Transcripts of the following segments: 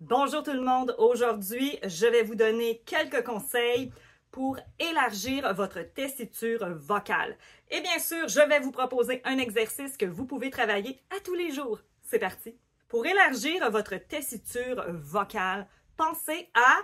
Bonjour tout le monde, aujourd'hui je vais vous donner quelques conseils pour élargir votre tessiture vocale. Et bien sûr, je vais vous proposer un exercice que vous pouvez travailler à tous les jours. C'est parti! Pour élargir votre tessiture vocale, pensez à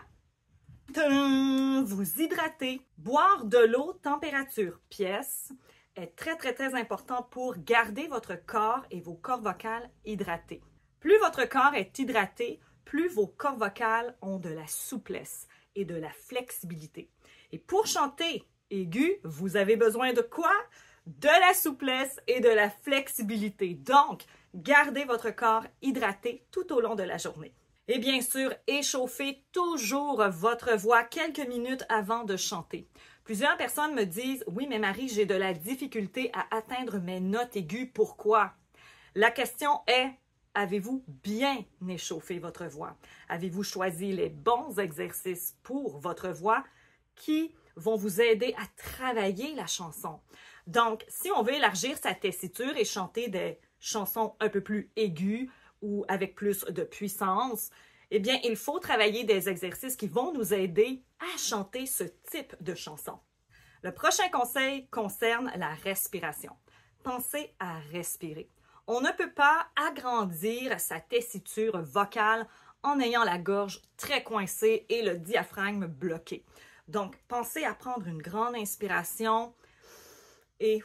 vous hydrater. Boire de l'eau température pièce est très important pour garder votre corps et vos cordes vocales hydratés. Plus votre corps est hydraté, plus vos cordes vocales ont de la souplesse et de la flexibilité. Et pour chanter aigu, vous avez besoin de quoi? De la souplesse et de la flexibilité. Donc, gardez votre corps hydraté tout au long de la journée. Et bien sûr, échauffez toujours votre voix quelques minutes avant de chanter. Plusieurs personnes me disent « Oui, mais Marie, j'ai de la difficulté à atteindre mes notes aiguës. Pourquoi? » La question est « Avez-vous bien échauffé votre voix? Avez-vous choisi les bons exercices pour votre voix qui vont vous aider à travailler la chanson? » Donc, si on veut élargir sa tessiture et chanter des chansons un peu plus aiguës ou avec plus de puissance, eh bien, il faut travailler des exercices qui vont nous aider à chanter ce type de chanson. Le prochain conseil concerne la respiration. Pensez à respirer. On ne peut pas agrandir sa tessiture vocale en ayant la gorge très coincée et le diaphragme bloqué. Donc, pensez à prendre une grande inspiration et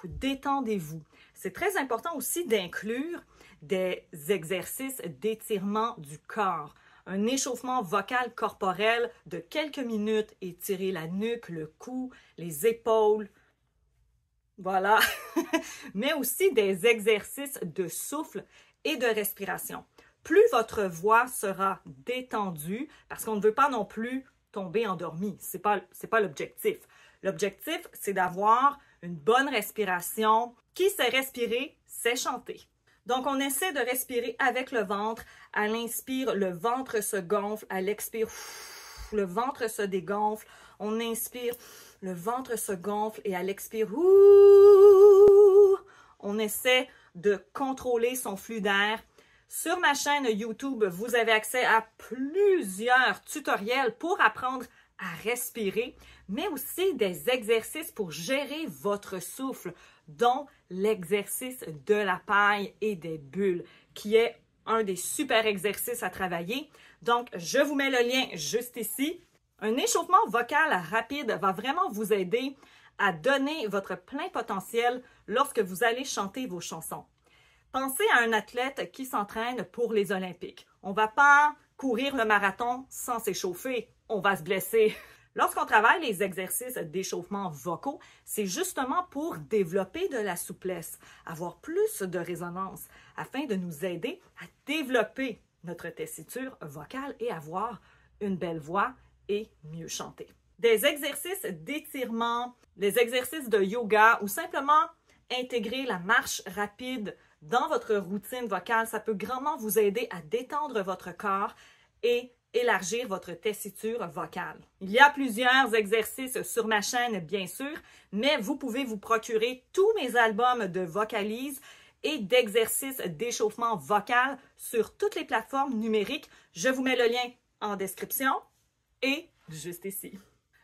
détendez-vous. C'est très important aussi d'inclure des exercices d'étirement du corps. Un échauffement vocal corporel de quelques minutes, étirer la nuque, le cou, les épaules. Voilà. Mais aussi des exercices de souffle et de respiration. Plus votre voix sera détendue, parce qu'on ne veut pas non plus tomber endormi. C'est pas l'objectif. L'objectif, c'est d'avoir une bonne respiration. Qui sait respirer, sait chanter. Donc, on essaie de respirer avec le ventre. À l'inspire, le ventre se gonfle. À l'expire, le ventre se dégonfle. On inspire, le ventre se gonfle. Et à l'expire, on essaie de contrôler son flux d'air. Sur ma chaîne YouTube, vous avez accès à plusieurs tutoriels pour apprendre à respirer, mais aussi des exercices pour gérer votre souffle, dont l'exercice de la paille et des bulles, qui est un des super exercices à travailler. Donc, je vous mets le lien juste ici. Un échauffement vocal rapide va vraiment vous aider à donner votre plein potentiel lorsque vous allez chanter vos chansons. Pensez à un athlète qui s'entraîne pour les Olympiques. On ne va pas courir le marathon sans s'échauffer. On va se blesser. Lorsqu'on travaille les exercices d'échauffement vocaux, c'est justement pour développer de la souplesse, avoir plus de résonance, afin de nous aider à développer notre tessiture vocale et avoir une belle voix et mieux chanter. Des exercices d'étirement, des exercices de yoga ou simplement intégrer la marche rapide dans votre routine vocale, ça peut grandement vous aider à détendre votre corps et élargir votre tessiture vocale. Il y a plusieurs exercices sur ma chaîne, bien sûr, mais vous pouvez vous procurer tous mes albums de vocalise et d'exercices d'échauffement vocal sur toutes les plateformes numériques. Je vous mets le lien en description et juste ici.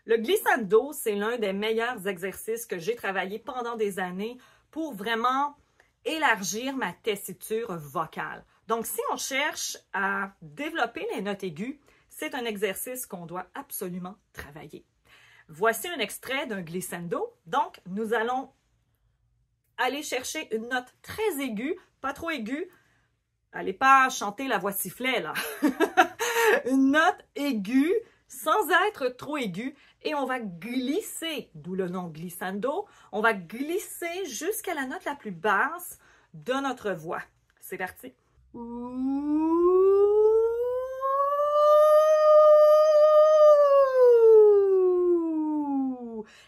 Le glissando, c'est l'un des meilleurs exercices que j'ai travaillé pendant des années pour vraiment élargir ma tessiture vocale. Donc, si on cherche à développer les notes aiguës, c'est un exercice qu'on doit absolument travailler. Voici un extrait d'un glissando. Donc, nous allons aller chercher une note très aiguë, pas trop aiguë. Allez pas chanter la voix sifflet, là. Une note aiguë, sans être trop aiguë, et on va glisser, d'où le nom glissando, on va glisser jusqu'à la note la plus basse de notre voix. C'est parti.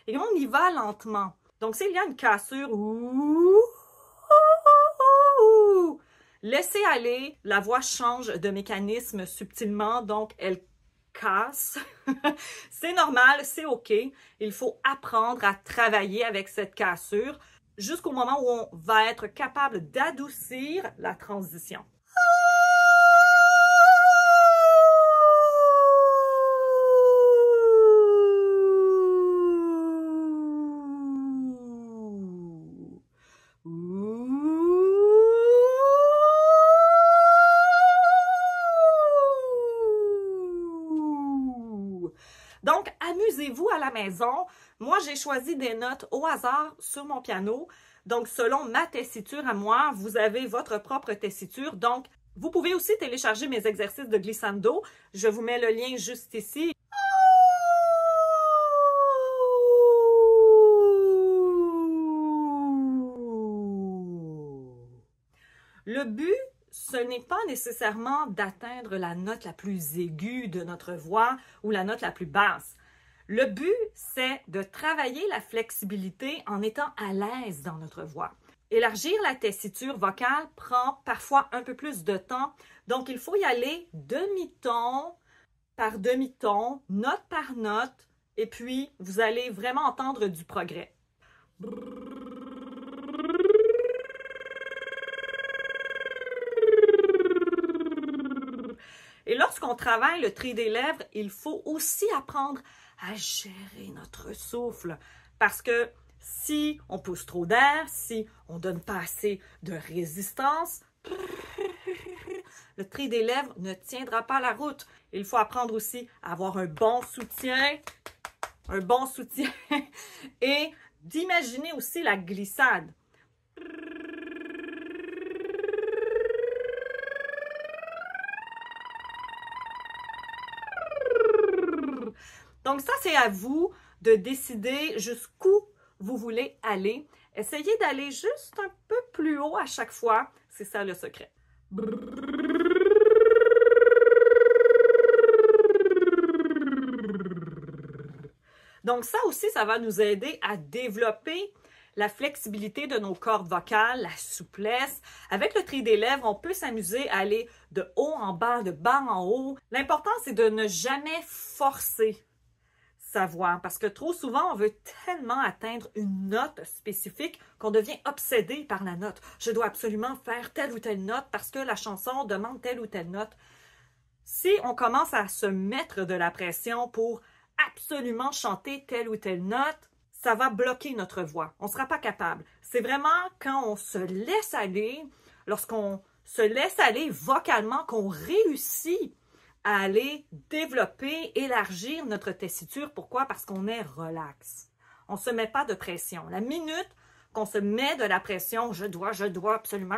Et on y va lentement. Donc, s'il y a une cassure, laissez aller, la voix change de mécanisme subtilement, donc elle casse. C'est normal, c'est OK. Il faut apprendre à travailler avec cette cassure jusqu'au moment où on va être capable d'adoucir la transition. Donc, amusez-vous à la maison. Moi, j'ai choisi des notes au hasard sur mon piano. Donc, selon ma tessiture à moi, vous avez votre propre tessiture. Donc, vous pouvez aussi télécharger mes exercices de glissando. Je vous mets le lien juste ici. Le but, ce n'est pas nécessairement d'atteindre la note la plus aiguë de notre voix ou la note la plus basse. Le but, c'est de travailler la flexibilité en étant à l'aise dans notre voix. Élargir la tessiture vocale prend parfois un peu plus de temps, donc il faut y aller demi-ton par demi-ton, note par note, et puis vous allez vraiment entendre du progrès. Et lorsqu'on travaille le tri des lèvres, il faut aussi apprendre à gérer notre souffle, parce que si on pousse trop d'air, si on ne donne pas assez de résistance, le tri des lèvres ne tiendra pas la route. Il faut apprendre aussi à avoir un bon soutien et d'imaginer aussi la glissade. Donc ça, c'est à vous de décider jusqu'où vous voulez aller. Essayez d'aller juste un peu plus haut à chaque fois. C'est ça le secret. Donc ça aussi, ça va nous aider à développer la flexibilité de nos cordes vocales, la souplesse. Avec le tri des lèvres, on peut s'amuser à aller de haut en bas, de bas en haut. L'important, c'est de ne jamais forcer sa voix, parce que trop souvent, on veut tellement atteindre une note spécifique qu'on devient obsédé par la note. Je dois absolument faire telle ou telle note parce que la chanson demande telle ou telle note. Si on commence à se mettre de la pression pour absolument chanter telle ou telle note, ça va bloquer notre voix. On ne sera pas capable. C'est vraiment quand on se laisse aller, lorsqu'on se laisse aller vocalement, qu'on réussit à aller développer, élargir notre tessiture. Pourquoi? Parce qu'on est relax. On ne se met pas de pression. La minute qu'on se met de la pression, je dois absolument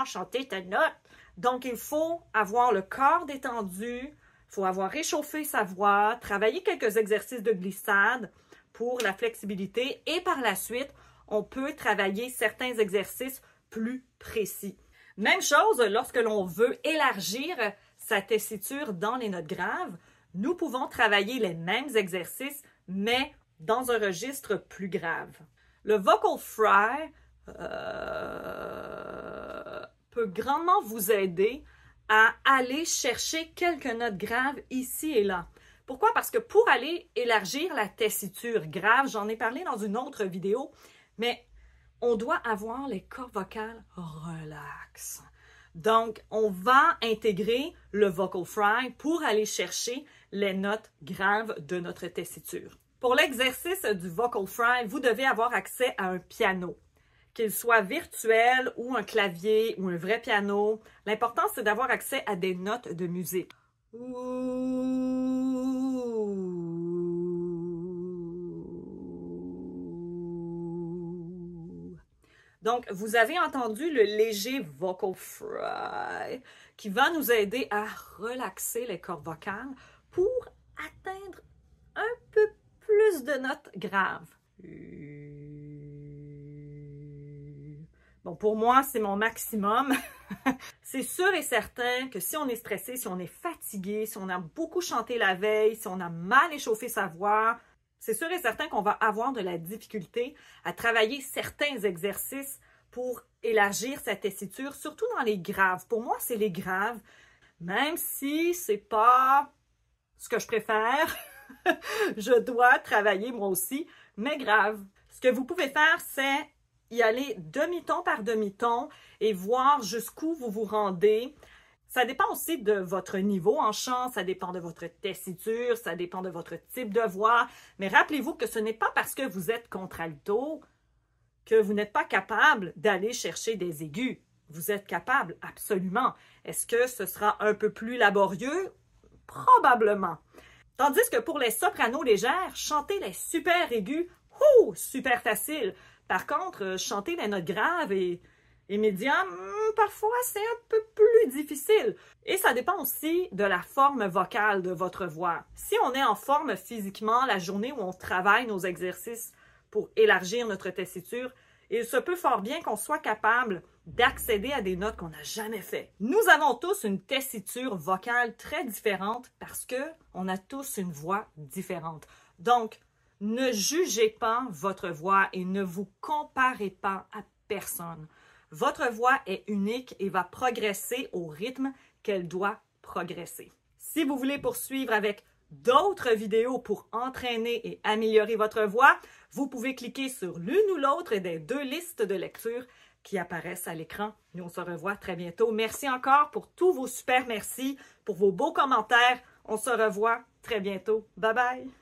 chanter telle note. Donc, il faut avoir le corps détendu, il faut avoir réchauffé sa voix, travailler quelques exercices de glissade pour la flexibilité et par la suite, on peut travailler certains exercices plus précis. Même chose lorsque l'on veut élargir sa tessiture dans les notes graves, nous pouvons travailler les mêmes exercices, mais dans un registre plus grave. Le vocal fry peut grandement vous aider à aller chercher quelques notes graves ici et là. Pourquoi? Parce que pour aller élargir la tessiture grave, j'en ai parlé dans une autre vidéo, mais on doit avoir les cordes vocales relax. Donc, on va intégrer le vocal fry pour aller chercher les notes graves de notre tessiture. Pour l'exercice du vocal fry, vous devez avoir accès à un piano, qu'il soit virtuel ou un clavier ou un vrai piano. L'important, c'est d'avoir accès à des notes de musique. Donc, vous avez entendu le léger vocal fry qui va nous aider à relaxer les cordes vocales pour atteindre un peu plus de notes graves. Bon, pour moi, c'est mon maximum. C'est sûr et certain que si on est stressé, si on est fatigué, si on a beaucoup chanté la veille, si on a mal échauffé sa voix, c'est sûr et certain qu'on va avoir de la difficulté à travailler certains exercices pour élargir sa tessiture, surtout dans les graves. Pour moi, c'est les graves, même si c'est pas ce que je préfère. Je dois travailler moi aussi, mais grave. Ce que vous pouvez faire, c'est y aller demi-ton par demi-ton et voir jusqu'où vous vous rendez. Ça dépend aussi de votre niveau en chant, ça dépend de votre tessiture, ça dépend de votre type de voix. Mais rappelez-vous que ce n'est pas parce que vous êtes contralto que vous n'êtes pas capable d'aller chercher des aigus. Vous êtes capable, absolument. Est-ce que ce sera un peu plus laborieux? Probablement. Tandis que pour les sopranos légères, chanter les super aigus, super facile. Par contre, chanter les notes graves et médium, parfois c'est un peu plus difficile. Et ça dépend aussi de la forme vocale de votre voix. Si on est en forme physiquement la journée où on travaille nos exercices pour élargir notre tessiture, il se peut fort bien qu'on soit capable d'accéder à des notes qu'on n'a jamais fait. Nous avons tous une tessiture vocale très différente parce qu'on a tous une voix différente. Donc, ne jugez pas votre voix et ne vous comparez pas à personne. Votre voix est unique et va progresser au rythme qu'elle doit progresser. Si vous voulez poursuivre avec d'autres vidéos pour entraîner et améliorer votre voix, vous pouvez cliquer sur l'une ou l'autre des 2 listes de lecture qui apparaissent à l'écran. Nous, on se revoit très bientôt. Merci encore pour tous vos super merci, pour vos beaux commentaires. On se revoit très bientôt. Bye bye!